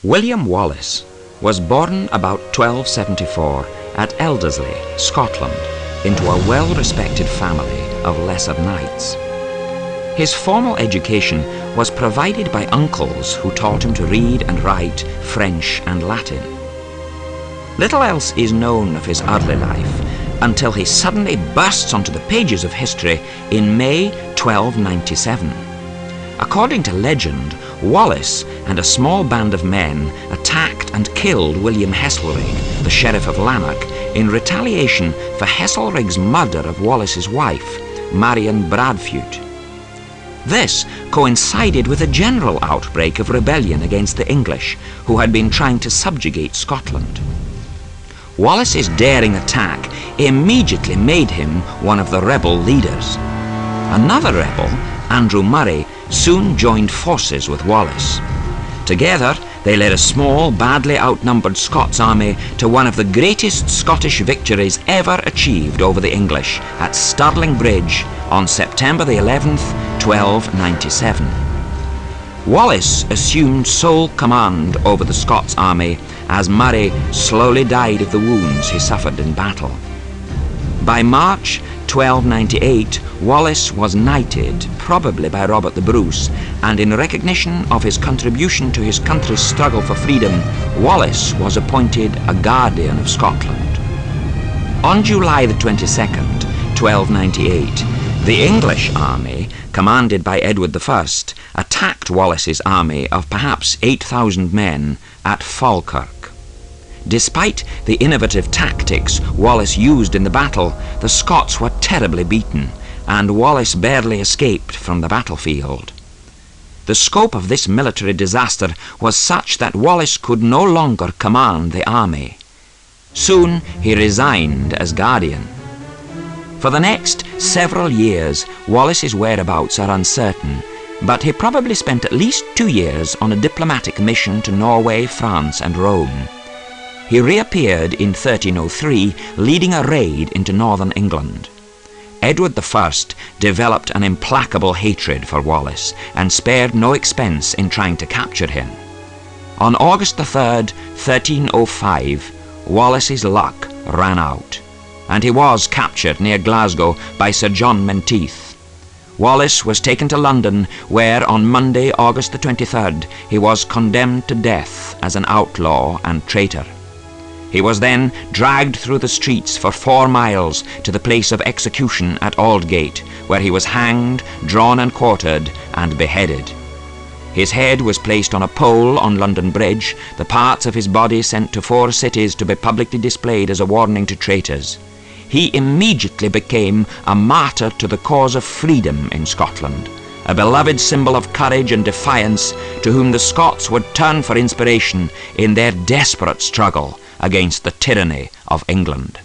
William Wallace was born about 1274 at Elderslie, Scotland, into a well-respected family of lesser knights. His formal education was provided by uncles who taught him to read and write French and Latin. Little else is known of his early life until he suddenly bursts onto the pages of history in May 1297. According to legend, Wallace and a small band of men attacked and killed William Heselrigg, the Sheriff of Lanark, in retaliation for Heselrigg's murder of Wallace's wife, Marion Braveheart. This coincided with a general outbreak of rebellion against the English, who had been trying to subjugate Scotland. Wallace's daring attack immediately made him one of the rebel leaders. Another rebel, Andrew Murray, soon joined forces with Wallace. Together, they led a small, badly outnumbered Scots army to one of the greatest Scottish victories ever achieved over the English at Stirling Bridge on September the 11th, 1297. Wallace assumed sole command over the Scots army as Murray slowly died of the wounds he suffered in battle. By March 1298, Wallace was knighted, probably by Robert the Bruce, and in recognition of his contribution to his country's struggle for freedom, Wallace was appointed a Guardian of Scotland. On July the 22nd, 1298, the English army, commanded by Edward I, attacked Wallace's army of perhaps 8,000 men at Falkirk. Despite the innovative tactics Wallace used in the battle, the Scots were terribly beaten, and Wallace barely escaped from the battlefield. The scope of this military disaster was such that Wallace could no longer command the army. Soon he resigned as Guardian. For the next several years, Wallace's whereabouts are uncertain, but he probably spent at least 2 years on a diplomatic mission to Norway, France, and Rome. He reappeared in 1303, leading a raid into northern England. Edward I developed an implacable hatred for Wallace and spared no expense in trying to capture him. On August 3rd, 1305, Wallace's luck ran out, and he was captured near Glasgow by Sir John Menteith. Wallace was taken to London, where on Monday, August the 23rd, he was condemned to death as an outlaw and traitor. He was then dragged through the streets for 4 miles to the place of execution at Aldgate, where he was hanged, drawn and quartered, and beheaded. His head was placed on a pole on London Bridge, the parts of his body sent to 4 cities to be publicly displayed as a warning to traitors. He immediately became a martyr to the cause of freedom in Scotland, a beloved symbol of courage and defiance to whom the Scots would turn for inspiration in their desperate struggle against the tyranny of England.